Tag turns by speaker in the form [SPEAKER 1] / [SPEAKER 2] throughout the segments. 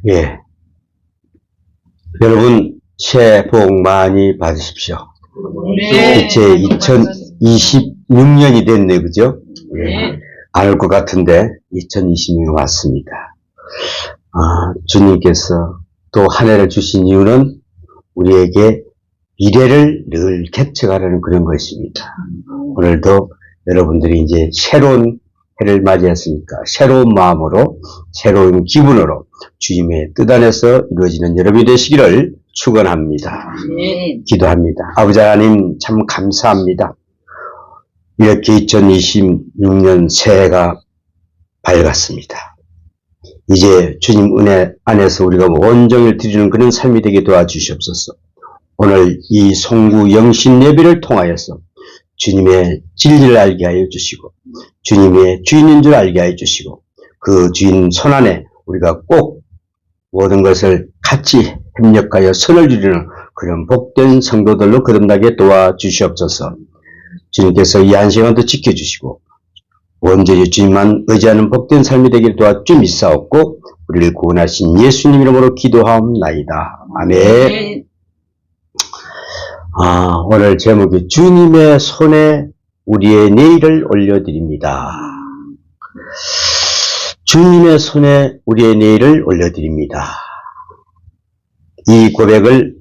[SPEAKER 1] 예. 여러분, 새해 복 많이 받으십시오.
[SPEAKER 2] 네.
[SPEAKER 1] 이제 2026년이 됐네, 그죠? 예. 안 올 것 같은데, 2026년 왔습니다. 주님께서 또 한 해를 주신 이유는 우리에게 미래를 늘 개척하라는 그런 것입니다. 오늘도 여러분들이 이제 새로운 해를 맞이했으니까 새로운 마음으로, 새로운 기분으로 주님의 뜻 안에서 이루어지는 여러분이 되시기를 축원합니다. 기도합니다. 아버지 하나님 참 감사합니다. 이렇게 2026년 새해가 밝았습니다. 이제 주님 은혜 안에서 우리가 온종일 드리는 그런 삶이 되게 도와주시옵소서. 오늘 이 송구 영신 예배를 통하여서 주님의 진리를 알게 하여 주시고 주님의 주인인 줄 알게 하여 주시고 그 주인 손안에 우리가 꼭 모든 것을 같이 협력하여 선을 이루는 그런 복된 성도들로 거듭나게 도와주시옵소서. 주님께서 이 한 시간도 지켜주시고 온전히 주님만 의지하는 복된 삶이 되기를 도와주 믿사옵고 우리를 구원하신 예수님 이름으로 기도하옵나이다. 아멘. 오늘 제목이 주님의 손에 우리의 내일을 올려드립니다. 주님의 손에 우리의 내일을 올려드립니다. 이 고백을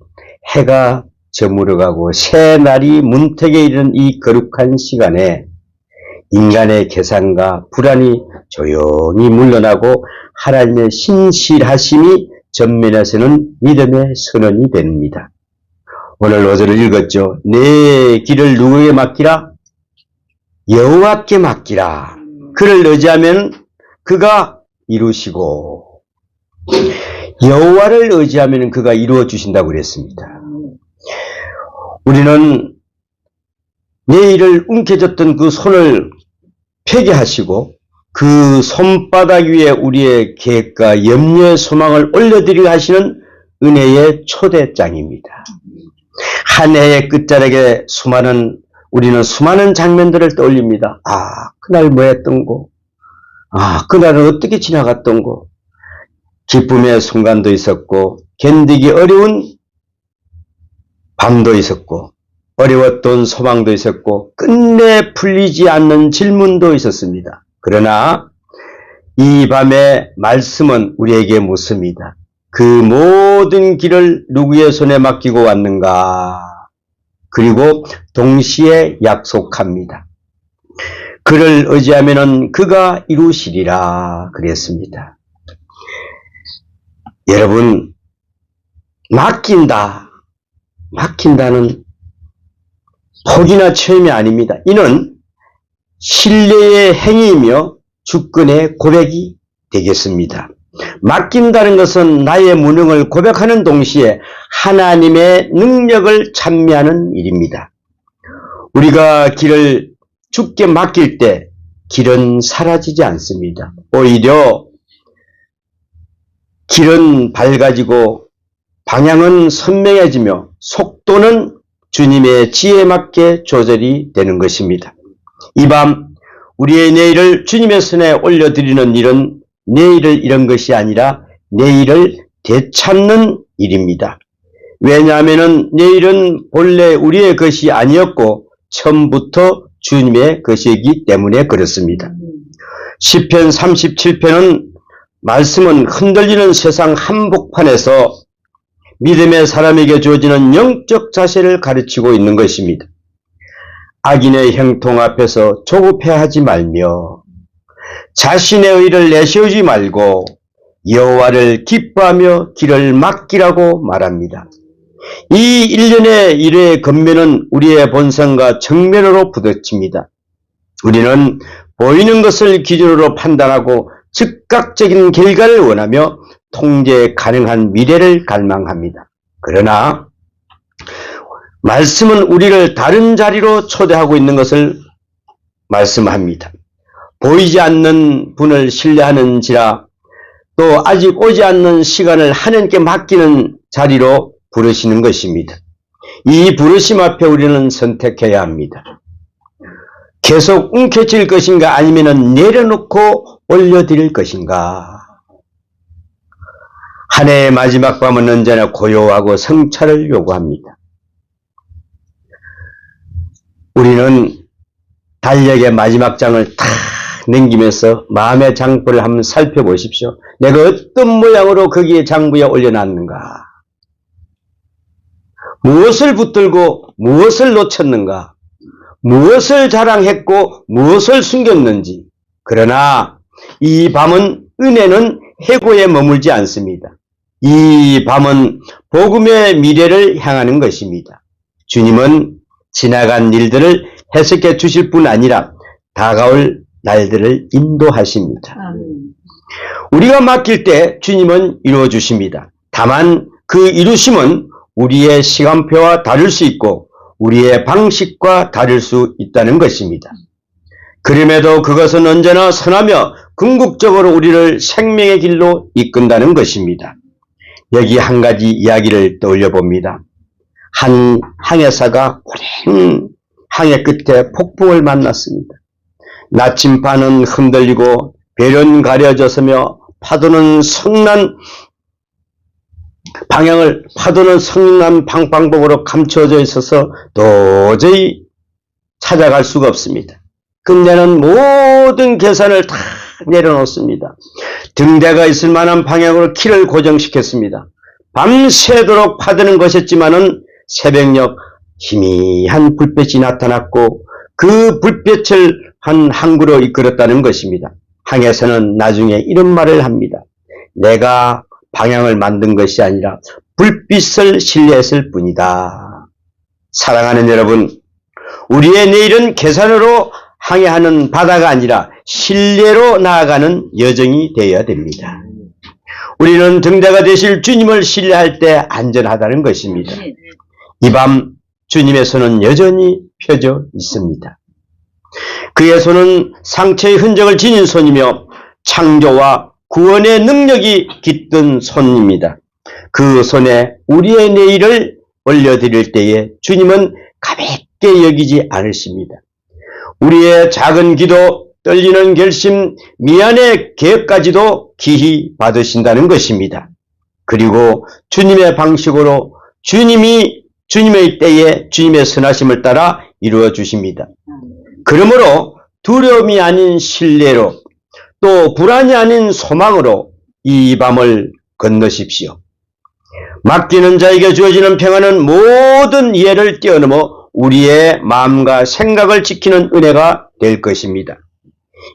[SPEAKER 1] 해가 저물어가고 새날이 문턱에 이르는 이 거룩한 시간에 인간의 계산과 불안이 조용히 물러나고 하나님의 신실하심이 전면에서는 믿음의 선언이 됩니다. 오늘 어제를 읽었죠. 내 길을 누구에게 맡기라? 여호와께 맡기라. 그를 의지하면 그가 이루시고 여호와를 의지하면 그가 이루어 주신다고 그랬습니다. 우리는 내일을 움켜쥐었던 그 손을 펴게 하시고 그 손바닥 위에 우리의 계획과 염려의 소망을 올려드리게 하시는 은혜의 초대장입니다. 한 해의 끝자락에 우리는 수많은 장면들을 떠올립니다. 그날 뭐 했던 거, 그날은 어떻게 지나갔던 거, 기쁨의 순간도 있었고, 견디기 어려운 밤도 있었고, 어려웠던 소망도 있었고, 끝내 풀리지 않는 질문도 있었습니다. 그러나 이 밤의 말씀은 우리에게 묻습니다. 그 모든 길을 누구의 손에 맡기고 왔는가? 그리고 동시에 약속합니다. 그를 의지하면은 그가 이루시리라 그랬습니다. 여러분, 맡긴다는 포기나 체험이 아닙니다. 이는 신뢰의 행위이며 주권의 고백이 되겠습니다. 맡긴다는 것은 나의 무능을 고백하는 동시에 하나님의 능력을 찬미하는 일입니다. 우리가 길을 주께 맡길 때 길은 사라지지 않습니다. 오히려 길은 밝아지고 방향은 선명해지며 속도는 주님의 지혜에 맞게 조절이 되는 것입니다. 이 밤 우리의 내일을 주님의 손에 올려드리는 일은 내일을 잃은 것이 아니라 내일을 되찾는 일입니다. 왜냐하면 내일은 본래 우리의 것이 아니었고 처음부터 주님의 것이기 때문에 그렇습니다. 시편 37편은 말씀은 흔들리는 세상 한복판에서 믿음의 사람에게 주어지는 영적 자세를 가르치고 있는 것입니다. 악인의 형통 앞에서 조급해하지 말며 자신의 의를 내세우지 말고 여호와를 기뻐하며 길을 맡기라고 말합니다. 이 일련의 일의 겉면은 우리의 본성과 정면으로 부딪힙니다. 우리는 보이는 것을 기준으로 판단하고 즉각적인 결과를 원하며 통제 가능한 미래를 갈망합니다. 그러나 말씀은 우리를 다른 자리로 초대하고 있는 것을 말씀합니다. 보이지 않는 분을 신뢰하는지라 또 아직 오지 않는 시간을 하나님께 맡기는 자리로 부르시는 것입니다. 이 부르심 앞에 우리는 선택해야 합니다. 계속 움켜쥘 것인가 아니면 내려놓고 올려드릴 것인가. 한 해의 마지막 밤은 언제나 고요하고 성찰을 요구합니다. 우리는 달력의 마지막 장을 탁 넘기면서 마음의 장부를 한번 살펴보십시오. 내가 어떤 모양으로 거기에 장부에 올려놨는가? 무엇을 붙들고 무엇을 놓쳤는가? 무엇을 자랑했고 무엇을 숨겼는지. 그러나 이 밤은 은혜는 해고에 머물지 않습니다. 이 밤은 복음의 미래를 향하는 것입니다. 주님은 지나간 일들을 해석해 주실 뿐 아니라 다가올 날들을 인도하십니다. 우리가 맡길 때 주님은 이루어 주십니다. 다만 그 이루심은 우리의 시간표와 다를 수 있고 우리의 방식과 다를 수 있다는 것입니다. 그럼에도 그것은 언제나 선하며 궁극적으로 우리를 생명의 길로 이끈다는 것입니다. 여기 한 가지 이야기를 떠올려 봅니다. 한 항해사가 오랜 항해 끝에 폭풍을 만났습니다. 나침반은 흔들리고 배는 가려졌으며 파도는 성난 방방곡으로 감춰져 있어서 도저히 찾아갈 수가 없습니다. 근데는 모든 계산을 다 내려놓습니다. 등대가 있을 만한 방향으로 키를 고정시켰습니다. 밤새도록 파드는 것이었지만은 새벽녘 희미한 불빛이 나타났고 그 불빛을 한 항구로 이끌었다는 것입니다. 항에서는 나중에 이런 말을 합니다. 내가 방향을 만든 것이 아니라 불빛을 신뢰했을 뿐이다. 사랑하는 여러분, 우리의 내일은 계산으로 항해하는 바다가 아니라 신뢰로 나아가는 여정이 되어야 됩니다. 우리는 등대가 되실 주님을 신뢰할 때 안전하다는 것입니다. 이 밤 주님의 손은 여전히 펴져 있습니다. 그의 손은 상처의 흔적을 지닌 손이며 창조와 구원의 능력이 깃든 손입니다. 그 손에 우리의 내일을 올려드릴 때에 주님은 가볍게 여기지 않으십니다. 우리의 작은 기도, 떨리는 결심, 미안의 계획까지도 기히 받으신다는 것입니다. 그리고 주님의 방식으로 주님의 때에 주님의 선하심을 따라 이루어 주십니다. 그러므로 두려움이 아닌 신뢰로 또 불안이 아닌 소망으로 이 밤을 건너십시오. 맡기는 자에게 주어지는 평안은 모든 이해를 뛰어넘어 우리의 마음과 생각을 지키는 은혜가 될 것입니다.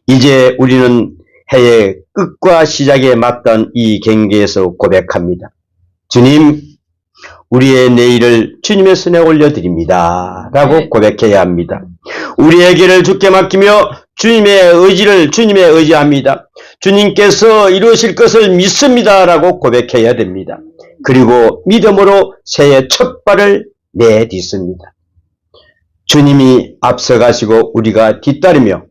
[SPEAKER 1] 이제 우리는 해의 끝과 시작에 맞던 이 경계에서 고백합니다. 주님, 우리의 내일을 주님의 손에 올려드립니다. 라고 고백해야 합니다. 우리의 길을 주께 맡기며 주님의 의지를 주님에 의지합니다. 주님께서 이루실 것을 믿습니다. 라고 고백해야 됩니다. 그리고 믿음으로 새해 첫 발을 내딛습니다. 주님이 앞서가시고 우리가 뒤따르며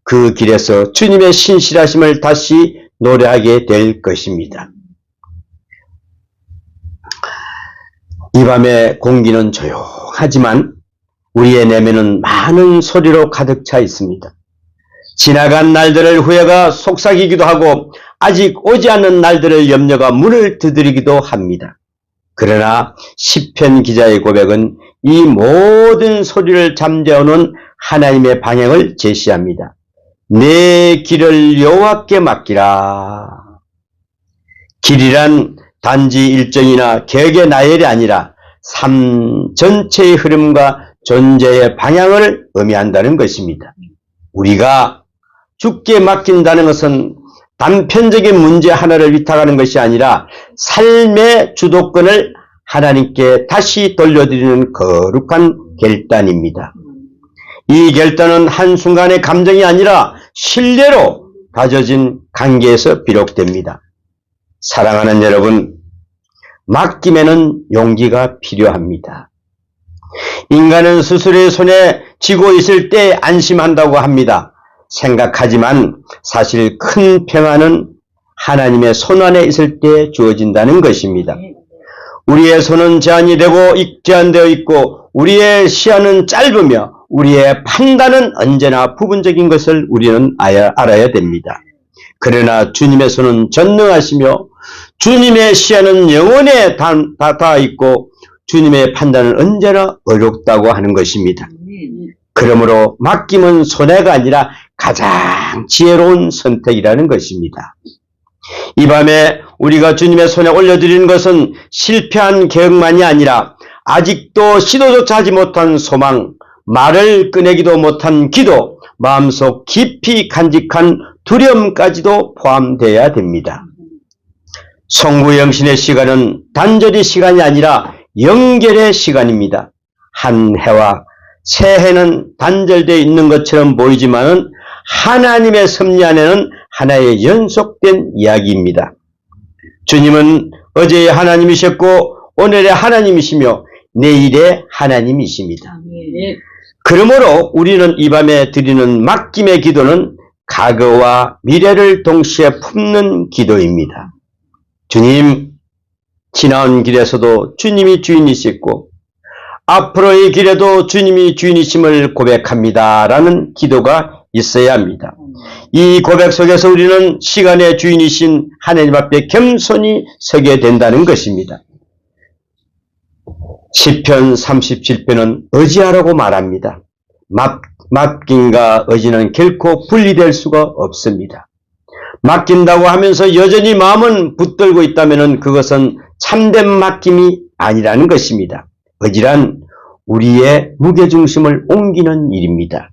[SPEAKER 1] 그 길에서 주님의 신실하심을 다시 노래하게 될 것입니다. 이 밤의 공기는 조용하지만 우리의 내면은 많은 소리로 가득 차 있습니다. 지나간 날들을 후회가 속삭이기도 하고 아직 오지 않는 날들을 염려가 문을 두드리기도 합니다. 그러나 시편 기자의 고백은 이 모든 소리를 잠재우는 하나님의 방향을 제시합니다. 내 길을 여호와께 맡기라. 길이란 단지 일정이나 계획의 나열이 아니라 삶 전체의 흐름과 존재의 방향을 의미한다는 것입니다. 우리가 주께 맡긴다는 것은 단편적인 문제 하나를 위탁하는 것이 아니라 삶의 주도권을 하나님께 다시 돌려드리는 거룩한 결단입니다. 이 결단은 한순간의 감정이 아니라 신뢰로 다져진 관계에서 비롯됩니다. 사랑하는 여러분, 맡김에는 용기가 필요합니다. 인간은 스스로의 손에 쥐고 있을 때 안심한다고 합니다. 생각하지만 사실 큰 평안은 하나님의 손 안에 있을 때 주어진다는 것입니다. 우리의 손은 제한되어 있고 우리의 시야는 짧으며 우리의 판단은 언제나 부분적인 것을 우리는 알아야 됩니다. 그러나 주님의 손은 전능하시며 주님의 시야는 영원에 닿아 있고 주님의 판단은 언제나 어렵다고 하는 것입니다. 그러므로 맡김은 손해가 아니라 가장 지혜로운 선택이라는 것입니다. 이 밤에 우리가 주님의 손에 올려드리는 것은 실패한 계획만이 아니라 아직도 시도조차 하지 못한 소망, 말을 꺼내기도 못한 기도, 마음속 깊이 간직한 두려움까지도 포함되어야 됩니다. 송구영신의 시간은 단절의 시간이 아니라 연결의 시간입니다. 한 해와 새 해는 단절되어 있는 것처럼 보이지만은 하나님의 섭리 안에는 하나의 연속된 이야기입니다. 주님은 어제의 하나님이셨고 오늘의 하나님이시며 내일의 하나님이십니다. 그러므로 우리는 이 밤에 드리는 맡김의 기도는 과거와 미래를 동시에 품는 기도입니다. 주님, 지나온 길에서도 주님이 주인이시고 앞으로의 길에도 주님이 주인이심을 고백합니다. 라는 기도가 있어야 합니다. 이 고백 속에서 우리는 시간의 주인이신 하나님 앞에 겸손히 서게 된다는 것입니다. 시편 37편은 의지하라고 말합니다. 맡김과 의지는 결코 분리될 수가 없습니다. 맡긴다고 하면서 여전히 마음은 붙들고 있다면 그것은 참된 맡김이 아니라는 것입니다. 의지란 우리의 무게중심을 옮기는 일입니다.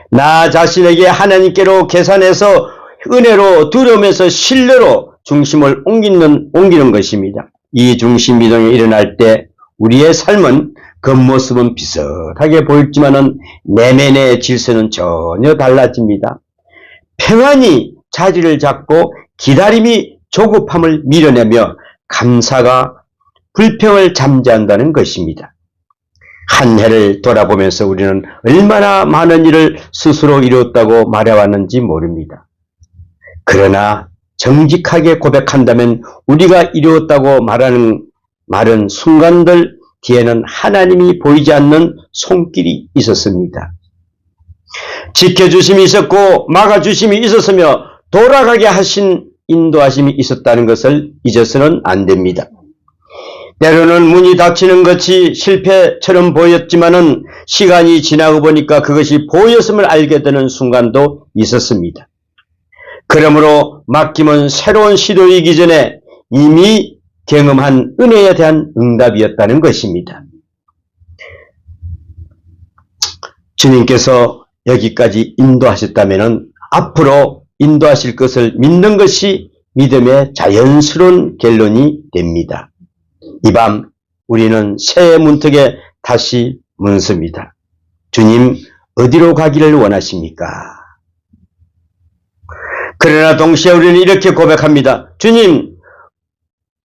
[SPEAKER 1] 나 자신에게 하나님께로 계산해서 은혜로 두려움에서 신뢰로 중심을 옮기는 것입니다. 이 중심 이동이 일어날 때 우리의 삶은 겉모습은 비슷하게 보일지만은 내면의 질서는 전혀 달라집니다. 평안이 자리를 잡고 기다림이 조급함을 밀어내며 감사가 불평을 잠재한다는 것입니다. 한 해를 돌아보면서 우리는 얼마나 많은 일을 스스로 이루었다고 말해왔는지 모릅니다. 그러나 정직하게 고백한다면 우리가 이루었다고 말은 순간들 뒤에는 하나님이 보이지 않는 손길이 있었습니다. 지켜주심이 있었고 막아주심이 있었으며 돌아가게 하신 인도하심이 있었다는 것을 잊어서는 안 됩니다. 때로는 문이 닫히는 것이 실패처럼 보였지만은 시간이 지나고 보니까 그것이 보였음을 알게 되는 순간도 있었습니다. 그러므로 맡김은 새로운 시도이기 전에 이미 경험한 은혜에 대한 응답이었다는 것입니다. 주님께서 여기까지 인도하셨다면 앞으로 인도하실 것을 믿는 것이 믿음의 자연스러운 결론이 됩니다. 이 밤 우리는 새해 문턱에 다시 묻습니다. 주님, 어디로 가기를 원하십니까? 그러나 동시에 우리는 이렇게 고백합니다. 주님,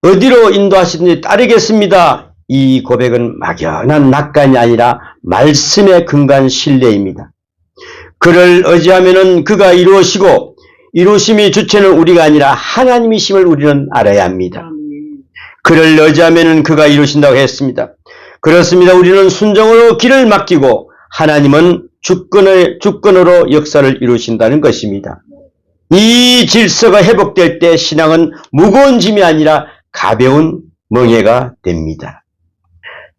[SPEAKER 1] 어디로 인도하시든지 따르겠습니다. 이 고백은 막연한 낙관이 아니라 말씀에 근거한 신뢰입니다. 그를 의지하면은 그가 이루시고 이루심이 주체는 우리가 아니라 하나님이심을 우리는 알아야 합니다. 그를 의지하면은 그가 이루신다고 했습니다. 그렇습니다. 우리는 순종으로 길을 맡기고 하나님은 주권으로 역사를 이루신다는 것입니다. 이 질서가 회복될 때 신앙은 무거운 짐이 아니라 가벼운 멍에가 됩니다.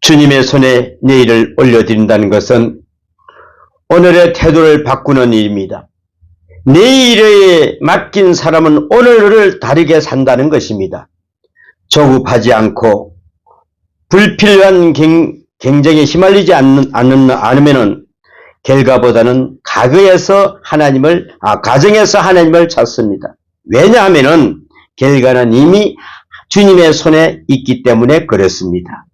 [SPEAKER 1] 주님의 손에 내일을 올려드린다는 것은 오늘의 태도를 바꾸는 일입니다. 내일에 맡긴 사람은 오늘을 다르게 산다는 것입니다. 조급하지 않고 불필요한 경쟁에 휘말리지 않으면 결과보다는 가정에서 하나님을 찾습니다. 왜냐하면 결과는 이미 주님의 손에 있기 때문에 그렇습니다.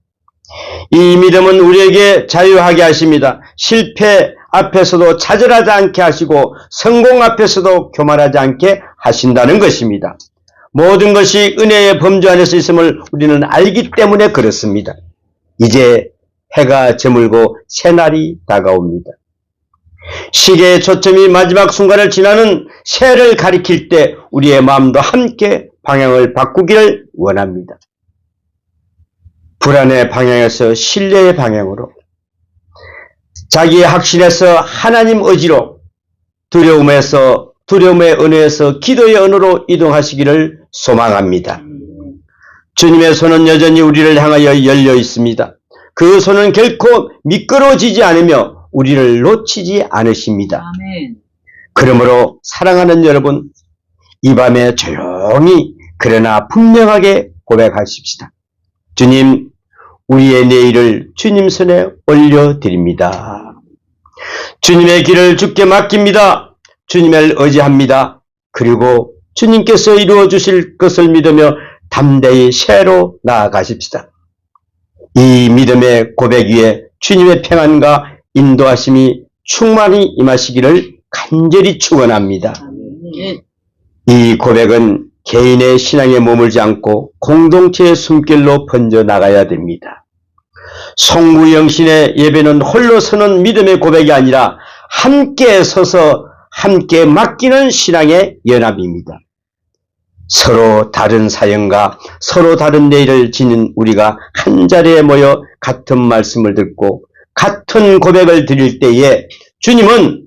[SPEAKER 1] 이 믿음은 우리에게 자유하게 하십니다. 실패 앞에서도 좌절하지 않게 하시고 성공 앞에서도 교만하지 않게 하신다는 것입니다. 모든 것이 은혜의 범주 안에서 있음을 우리는 알기 때문에 그렇습니다. 이제 해가 저물고 새날이 다가옵니다. 시계의 초점이 마지막 순간을 지나는 새해를 가리킬 때 우리의 마음도 함께 방향을 바꾸기를 원합니다. 불안의 방향에서 신뢰의 방향으로, 자기의 확신에서 하나님 의지로, 두려움의 은혜에서 기도의 언어로 이동하시기를 소망합니다. 주님의 손은 여전히 우리를 향하여 열려 있습니다. 그 손은 결코 미끄러지지 않으며 우리를 놓치지 않으십니다.
[SPEAKER 2] 아멘.
[SPEAKER 1] 그러므로 사랑하는 여러분, 이 밤에 조용히 그러나 분명하게 고백하십시다. 주님, 우리의 내일을 주님 손에 올려드립니다. 주님의 길을 주께 맡깁니다. 주님을 의지합니다. 그리고 주님께서 이루어 주실 것을 믿으며 담대히 새로 나아가십시다. 이 믿음의 고백 위에 주님의 평안과 인도하심이 충만히 임하시기를 간절히 축원합니다.
[SPEAKER 2] 아멘.
[SPEAKER 1] 이 고백은 개인의 신앙에 머물지 않고 공동체의 숨길로 번져나가야 됩니다. 송구영신의 예배는 홀로 서는 믿음의 고백이 아니라 함께 서서 함께 맡기는 신앙의 연합입니다. 서로 다른 사연과 서로 다른 내일을 지닌 우리가 한자리에 모여 같은 말씀을 듣고 같은 고백을 드릴 때에 주님은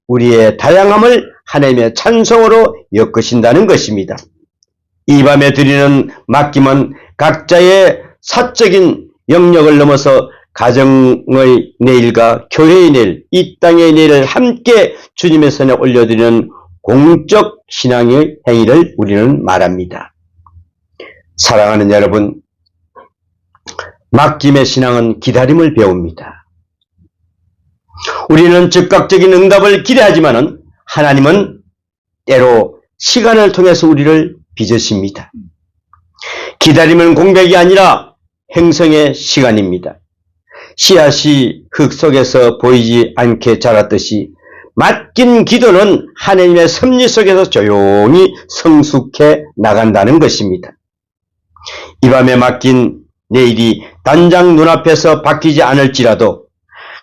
[SPEAKER 1] 우리의 다양함을 하나님의 찬송으로 엮으신다는 것입니다. 이 밤에 드리는 맡김은 각자의 사적인 영역을 넘어서 가정의 내일과 교회의 내일, 이 땅의 내일을 함께 주님의 손에 올려드리는 공적 신앙의 행위를 우리는 말합니다. 사랑하는 여러분, 맡김의 신앙은 기다림을 배웁니다. 우리는 즉각적인 응답을 기대하지만은 하나님은 때로 시간을 통해서 우리를 빚으십니다. 기다림은 공백이 아니라 행성의 시간입니다. 씨앗이 흙 속에서 보이지 않게 자랐듯이 맡긴 기도는 하나님의 섭리 속에서 조용히 성숙해 나간다는 것입니다. 이 밤에 맡긴 내일이 당장 눈앞에서 바뀌지 않을지라도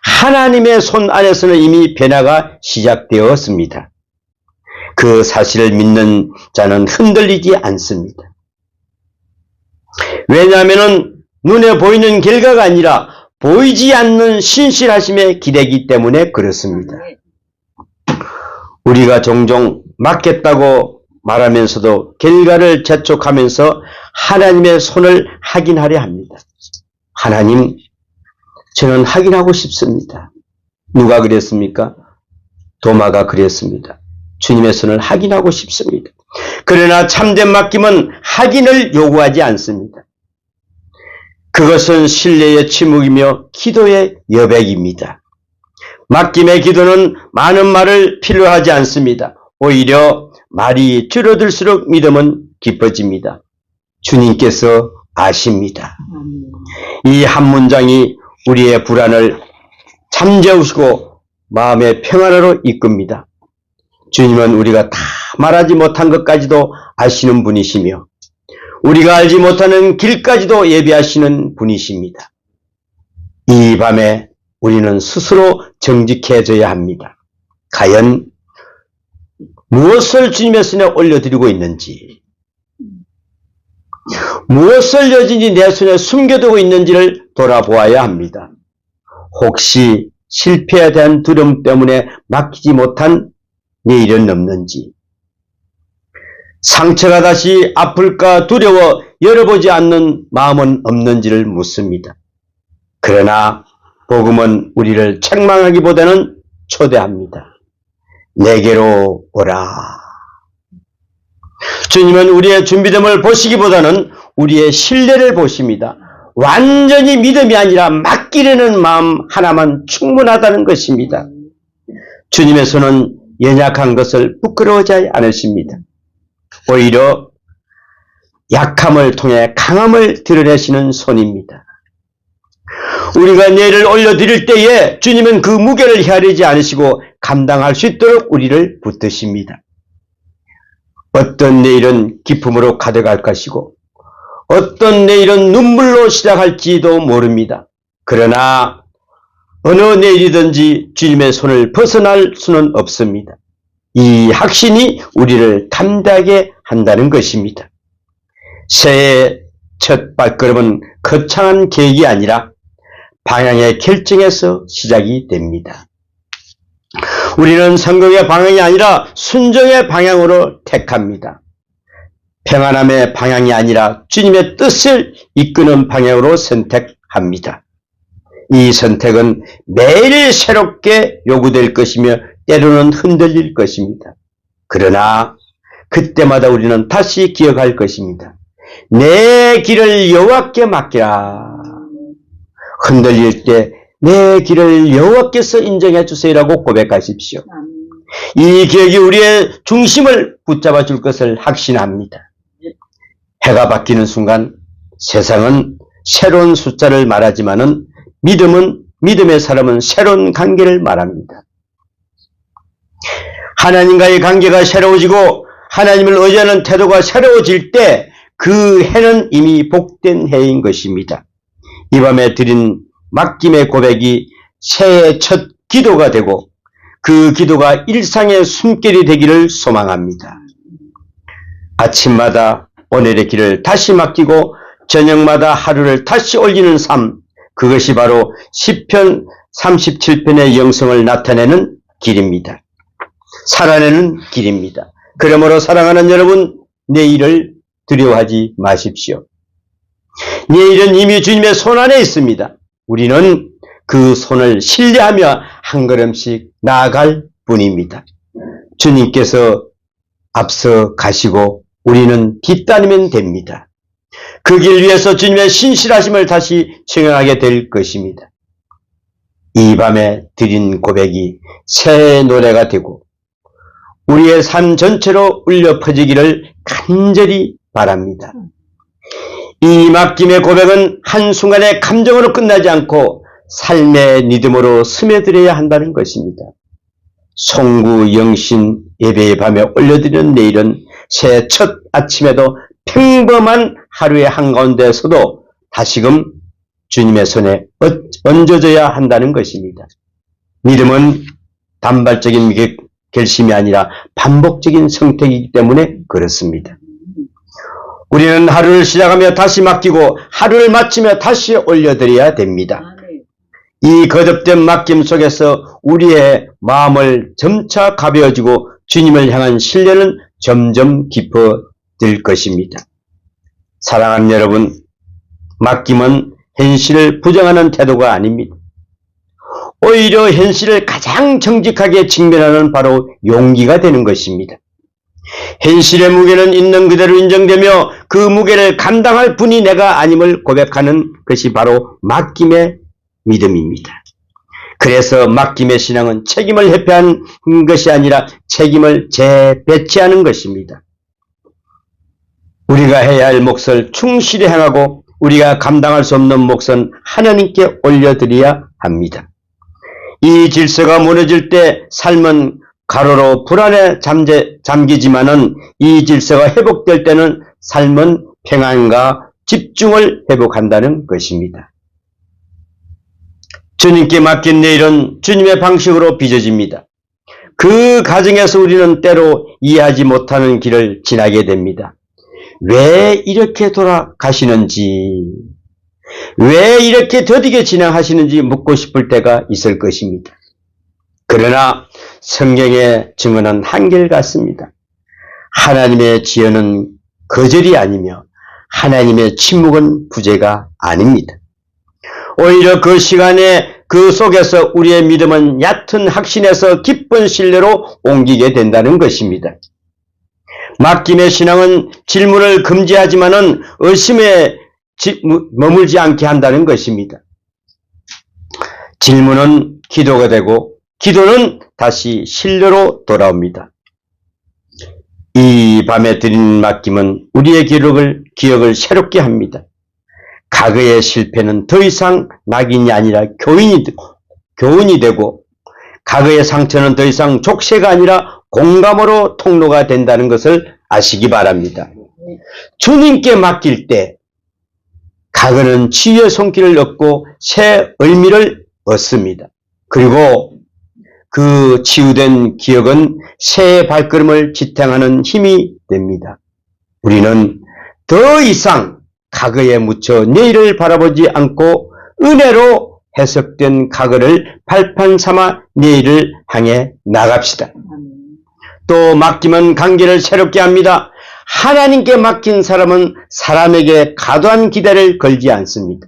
[SPEAKER 1] 하나님의 손 안에서는 이미 변화가 시작되었습니다. 그 사실을 믿는 자는 흔들리지 않습니다. 왜냐하면 눈에 보이는 결과가 아니라 보이지 않는 신실하심의 기대이기 때문에 그렇습니다. 우리가 종종 맡겼다고 말하면서도 결과를 재촉하면서 하나님의 손을 확인하려 합니다. 하나님, 저는 확인하고 싶습니다. 누가 그랬습니까? 도마가 그랬습니다. 주님의 손을 확인하고 싶습니다. 그러나 참된 맡김은 확인을 요구하지 않습니다. 그것은 신뢰의 침묵이며 기도의 여백입니다. 맡김의 기도는 많은 말을 필요하지 않습니다. 오히려 말이 줄어들수록 믿음은 깊어집니다. 주님께서 아십니다. 이 한 문장이 우리의 불안을 잠재우시고 마음의 평안으로 이끕니다. 주님은 우리가 다 말하지 못한 것까지도 아시는 분이시며 우리가 알지 못하는 길까지도 예비하시는 분이십니다. 이 밤에 우리는 스스로 정직해져야 합니다. 과연 무엇을 주님의 손에 올려드리고 있는지, 무엇을 여전히 내 손에 숨겨두고 있는지를 돌아보아야 합니다. 혹시 실패에 대한 두려움 때문에 맡기지 못한 내일은 없는지, 상처가 다시 아플까 두려워 열어보지 않는 마음은 없는지를 묻습니다. 그러나 복음은 우리를 책망하기보다는 초대합니다. 내게로 오라. 주님은 우리의 준비됨을 보시기보다는 우리의 신뢰를 보십니다. 완전히 믿음이 아니라 맡기려는 마음 하나만 충분하다는 것입니다. 주님의 손은 연약한 것을 부끄러워하지 않으십니다. 오히려 약함을 통해 강함을 드러내시는 손입니다. 우리가 내일을 올려드릴 때에 주님은 그 무게를 헤아리지 않으시고 감당할 수 있도록 우리를 붙드십니다. 어떤 내일은 기쁨으로 가득할 것이고 어떤 내일은 눈물로 시작할지도 모릅니다. 그러나 어느 내일이든지 주님의 손을 벗어날 수는 없습니다. 이 확신이 우리를 담대하게 한다는 것입니다. 새해의 첫 발걸음은 거창한 계획이 아니라 방향의 결정에서 시작이 됩니다. 우리는 성공의 방향이 아니라 순종의 방향으로 택합니다. 평안함의 방향이 아니라 주님의 뜻을 이끄는 방향으로 선택합니다. 이 선택은 매일 새롭게 요구될 것이며 때로는 흔들릴 것입니다. 그러나 그때마다 우리는 다시 기억할 것입니다. 내 길을 여호와께 맡기라. 흔들릴 때 내 길을 여호와께서 인정해 주세요라고 고백하십시오. 이 기억이 우리의 중심을 붙잡아 줄 것을 확신합니다. 해가 바뀌는 순간 세상은 새로운 숫자를 말하지만은 믿음의 사람은 새로운 관계를 말합니다. 하나님과의 관계가 새로워지고 하나님을 의지하는 태도가 새로워질 때 그 해는 이미 복된 해인 것입니다. 이 밤에 드린 맡김의 고백이 새해의 첫 기도가 되고 그 기도가 일상의 숨결이 되기를 소망합니다. 아침마다 오늘의 길을 다시 맡기고 저녁마다 하루를 다시 올리는 삶, 그것이 바로 시편 37편의 영성을 나타내는 길입니다. 살아내는 길입니다. 그러므로 사랑하는 여러분, 내일을 두려워하지 마십시오. 내일은 이미 주님의 손 안에 있습니다. 우리는 그 손을 신뢰하며 한 걸음씩 나아갈 뿐입니다. 주님께서 앞서 가시고 우리는 뒤따르면 됩니다. 그 길 위에서 주님의 신실하심을 다시 증언하게 될 것입니다. 이 밤에 드린 고백이 새해 노래가 되고 우리의 삶 전체로 울려 퍼지기를 간절히 바랍니다. 이 맡김의 고백은 한순간의 감정으로 끝나지 않고 삶의 리듬으로 스며들어야 한다는 것입니다. 송구, 영신, 예배의 밤에 올려드리는 내일은 새해 첫 아침에도 평범한 하루의 한가운데서도 다시금 주님의 손에 얹어져야 한다는 것입니다. 믿음은 단발적인 결심이 아니라 반복적인 선택이기 때문에 그렇습니다. 우리는 하루를 시작하며 다시 맡기고 하루를 마치며 다시 올려드려야 됩니다. 이 거듭된 맡김 속에서 우리의 마음을 점차 가벼워지고 주님을 향한 신뢰는 점점 깊어질 것입니다. 사랑하는 여러분, 맡김은 현실을 부정하는 태도가 아닙니다. 오히려 현실을 가장 정직하게 직면하는 바로 용기가 되는 것입니다. 현실의 무게는 있는 그대로 인정되며 그 무게를 감당할 분이 내가 아님을 고백하는 것이 바로 맡김의 믿음입니다. 그래서 맡김의 신앙은 책임을 회피하는 것이 아니라 책임을 재배치하는 것입니다. 우리가 해야 할 몫을 충실히 행하고 우리가 감당할 수 없는 몫은 하나님께 올려드려야 합니다. 이 질서가 무너질 때 삶은 가로로 불안에 잠기지만은 이 질서가 회복될 때는 삶은 평안과 집중을 회복한다는 것입니다. 주님께 맡긴 내일은 주님의 방식으로 빚어집니다. 그 과정에서 우리는 때로 이해하지 못하는 길을 지나게 됩니다. 왜 이렇게 돌아가시는지, 왜 이렇게 더디게 진행하시는지 묻고 싶을 때가 있을 것입니다. 그러나 성경의 증언은 한결같습니다. 하나님의 지혜는 거절이 아니며 하나님의 침묵은 부재가 아닙니다. 오히려 그 시간에 그 속에서 우리의 믿음은 얕은 확신에서 깊은 신뢰로 옮기게 된다는 것입니다. 맡김의 신앙은 질문을 금지하지만은 의심에 머물지 않게 한다는 것입니다. 질문은 기도가 되고 기도는 다시 신뢰로 돌아옵니다. 이 밤에 드린 맡김은 우리의 기억을 새롭게 합니다. 과거의 실패는 더 이상 낙인이 아니라 교훈이 되고 과거의 상처는 더 이상 족쇄가 아니라 공감으로 통로가 된다는 것을 아시기 바랍니다. 주님께 맡길 때 과거는 치유의 손길을 얻고 새 의미를 얻습니다. 그리고 그 치유된 기억은 새 발걸음을 지탱하는 힘이 됩니다. 우리는 더 이상 과거에 묻혀 내일을 바라보지 않고 은혜로 해석된 과거를 발판 삼아 내일을 향해 나갑시다. 또 맡김은 관계를 새롭게 합니다. 하나님께 맡긴 사람은 사람에게 과도한 기대를 걸지 않습니다.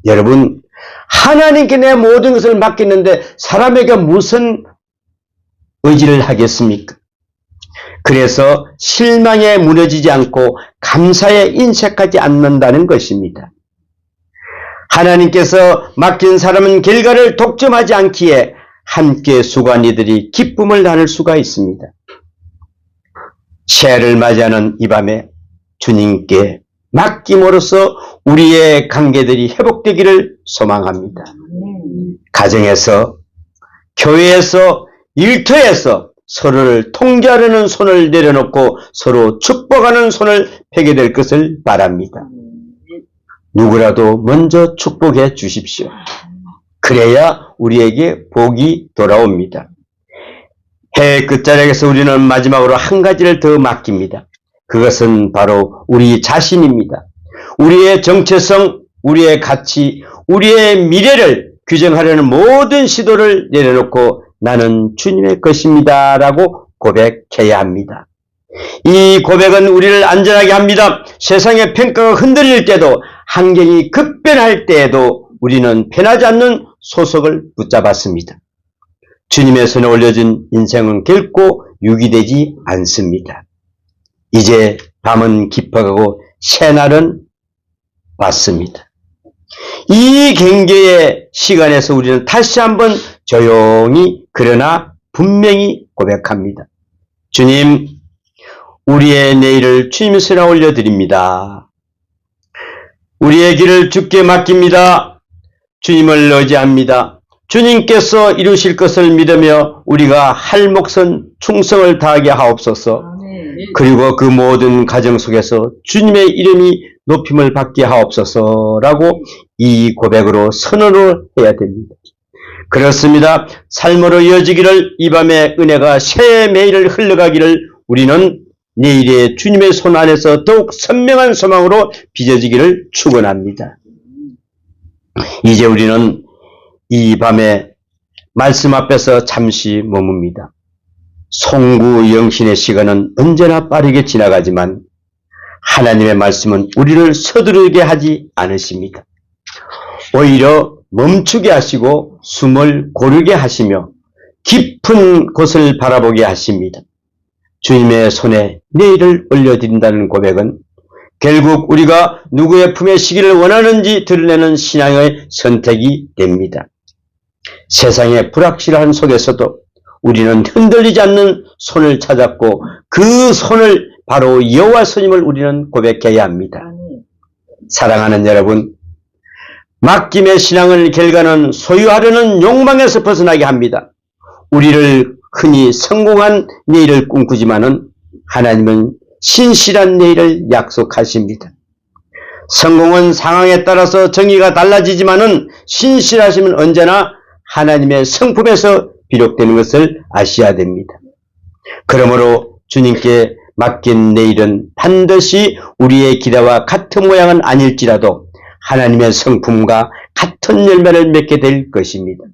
[SPEAKER 1] 여러분, 하나님께 내 모든 것을 맡겼는데 사람에게 무슨 의지를 하겠습니까? 그래서 실망에 무너지지 않고 감사에 인색하지 않는다는 것입니다. 하나님께서 맡긴 사람은 결과를 독점하지 않기에 함께 수고한 이들이 기쁨을 나눌 수가 있습니다. 새해를 맞이하는 이 밤에 주님께 맡김으로써 우리의 관계들이 회복되기를 소망합니다. 가정에서, 교회에서, 일터에서 서로를 통제하려는 손을 내려놓고 서로 축복하는 손을 펴게 될 것을 바랍니다. 누구라도 먼저 축복해 주십시오. 그래야 우리에게 복이 돌아옵니다. 해 끝자락에서 우리는 마지막으로 한 가지를 더 맡깁니다. 그것은 바로 우리 자신입니다. 우리의 정체성, 우리의 가치, 우리의 미래를 규정하려는 모든 시도를 내려놓고 나는 주님의 것입니다 라고 고백해야 합니다. 이 고백은 우리를 안전하게 합니다. 세상의 평가가 흔들릴 때도, 환경이 급변할 때에도 우리는 변하지 않는 소속을 붙잡았습니다. 주님의 손에 올려진 인생은 결코 유기되지 않습니다. 이제 밤은 깊어가고 새날은 왔습니다. 이 경계의 시간에서 우리는 다시 한번 조용히 그러나 분명히 고백합니다. 주님, 우리의 내일을 주님의 손에 올려드립니다. 우리의 길을 주께 맡깁니다. 주님을 의지합니다. 주님께서 이루실 것을 믿으며 우리가 할 몫은 충성을 다하게 하옵소서. 그리고 그 모든 가정 속에서 주님의 이름이 높임을 받게 하옵소서라고 이 고백으로 선언을 해야 됩니다. 그렇습니다. 삶으로 이어지기를, 이 밤에 은혜가 새 매일을 흘러가기를, 우리는 내일의 주님의 손 안에서 더욱 선명한 소망으로 빚어지기를 축원합니다. 이제 우리는 이 밤에 말씀 앞에서 잠시 머뭅니다. 송구 영신의 시간은 언제나 빠르게 지나가지만 하나님의 말씀은 우리를 서두르게 하지 않으십니다. 오히려 멈추게 하시고 숨을 고르게 하시며 깊은 곳을 바라보게 하십니다. 주님의 손에 내일을 올려드린다는 고백은 결국 우리가 누구의 품에 시기를 원하는지 드러내는 신앙의 선택이 됩니다. 세상의 불확실한 속에서도 우리는 흔들리지 않는 손을 찾았고 그 손을 바로 여호와 스님을 우리는 고백해야 합니다. 사랑하는 여러분, 맡김의 신앙의 결과는 소유하려는 욕망에서 벗어나게 합니다. 우리를 흔히 성공한 내일을 꿈꾸지만은 하나님은 신실한 내일을 약속하십니다. 성공은 상황에 따라서 정의가 달라지지만은 신실하심은 언제나 하나님의 성품에서 비롯되는 것을 아셔야 됩니다. 그러므로 주님께 맡긴 내일은 반드시 우리의 기대와 같은 모양은 아닐지라도 하나님의 성품과 같은 열매를 맺게 될 것입니다.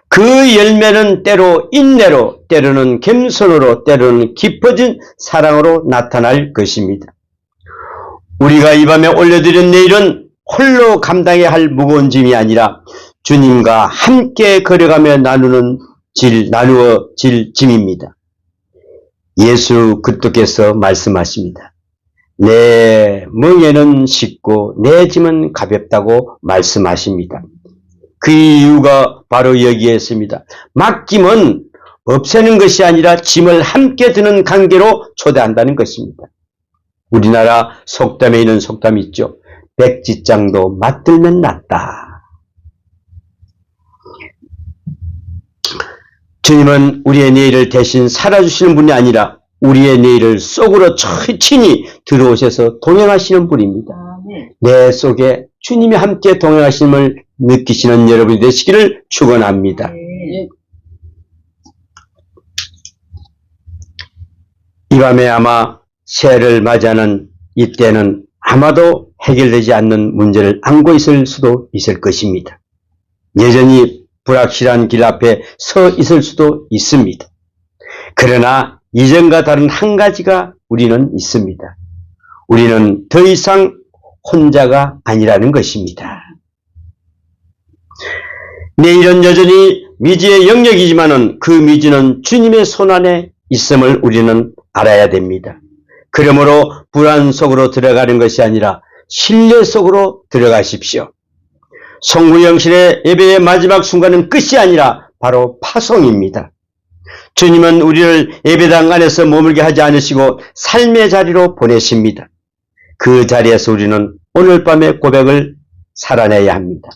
[SPEAKER 1] 그 열매는 때로 인내로, 때로는 겸손으로, 때로는 깊어진 사랑으로 나타날 것입니다. 우리가 이 밤에 올려드린 내일은 홀로 감당해야 할 무거운 짐이 아니라 주님과 함께 걸어가며 나누어질 짐입니다. 예수 그리스도께서 말씀하십니다. 내 멍에는 쉽고 내 짐은 가볍다고 말씀하십니다. 그 이유가 바로 여기에 있습니다. 맡김은 없애는 것이 아니라 짐을 함께 드는 관계로 초대한다는 것입니다. 우리나라 속담에 있는 속담이 있죠. 백지장도 맞들면 낫다. 주님은 우리의 내일을 대신 살아주시는 분이 아니라 우리의 내일을 속으로 친히 들어오셔서 동행하시는 분입니다. 내 속에 주님이 함께 동행하심을 느끼시는 여러분이 되시기를 축원합니다. 이 밤에 아마 새해를 맞이하는 이때는 아마도 해결되지 않는 문제를 안고 있을 수도 있을 것입니다. 여전히 불확실한 길 앞에 서 있을 수도 있습니다. 그러나 이전과 다른 한 가지가 우리는 있습니다. 우리는 더 이상 혼자가 아니라는 것입니다. 내일은 여전히 미지의 영역이지만은 그 미지는 주님의 손안에 있음을 우리는 알아야 됩니다. 그러므로 불안 속으로 들어가는 것이 아니라 신뢰 속으로 들어가십시오. 송구영신의 예배의 마지막 순간은 끝이 아니라 바로 파송입니다. 주님은 우리를 예배당 안에서 머물게 하지 않으시고 삶의 자리로 보내십니다. 그 자리에서 우리는 오늘 밤의 고백을 살아내야 합니다.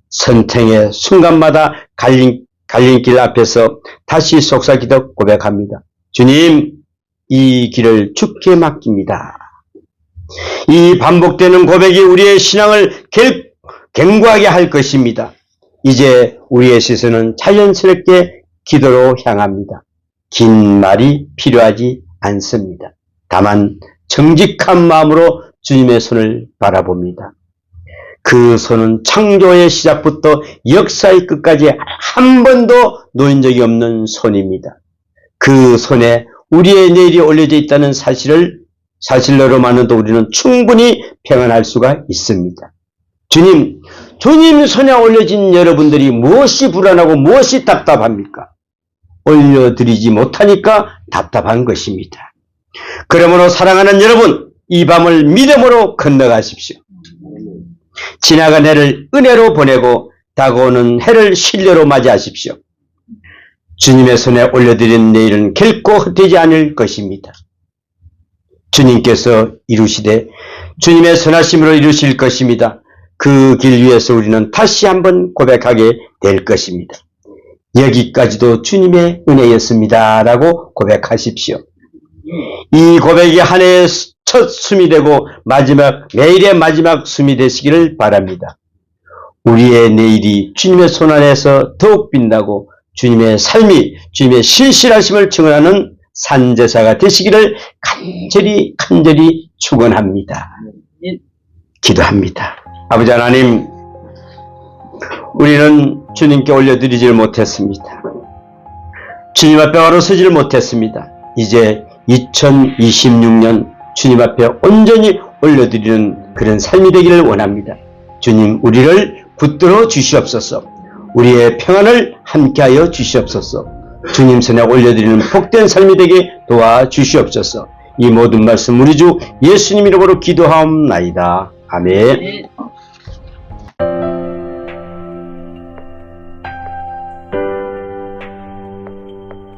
[SPEAKER 1] 선택의 순간마다 갈림길 앞에서 다시 속삭이듯 고백합니다. 주님, 이 길을 주께 맡깁니다. 이 반복되는 고백이 우리의 신앙을 견고하게 할 것입니다. 이제 우리의 시선은 자연스럽게 기도로 향합니다. 긴 말이 필요하지 않습니다. 다만 정직한 마음으로 주님의 손을 바라봅니다. 그 손은 창조의 시작부터 역사의 끝까지 한 번도 놓인 적이 없는 손입니다. 그 손에 우리의 내일이 올려져 있다는 사실로만으로도 우리는 충분히 평안할 수가 있습니다. 주님 손에 올려진 여러분들이 무엇이 불안하고 무엇이 답답합니까? 올려드리지 못하니까 답답한 것입니다. 그러므로 사랑하는 여러분, 이 밤을 믿음으로 건너가십시오. 지나간 해를 은혜로 보내고 다가오는 해를 신뢰로 맞이하십시오. 주님의 손에 올려드린 내일은 결코 헛되지 않을 것입니다. 주님께서 이루시되 주님의 선하심으로 이루실 것입니다. 그 길 위에서 우리는 다시 한번 고백하게 될 것입니다. 여기까지도 주님의 은혜였습니다. 라고 고백하십시오. 이 고백이 한 해의 첫 숨이 되고 매일의 마지막 숨이 되시기를 바랍니다. 우리의 내일이 주님의 손안에서 더욱 빛나고 주님의 삶이 주님의 신실하심을 증언하는 산제사가 되시기를 간절히 축원합니다. 기도합니다. 아버지 하나님, 우리는 주님께 올려드리지를 못했습니다. 주님 앞에 바로 서지를 못했습니다. 이제 2026년 주님 앞에 온전히 올려드리는 그런 삶이 되기를 원합니다. 주님, 우리를 붙들어 주시옵소서. 우리의 평안을 함께하여 주시옵소서. 주님 손에 올려드리는 복된 삶이 되게 도와주시옵소서. 이 모든 말씀 우리 주 예수님 이름으로 기도하옵나이다. 아멘.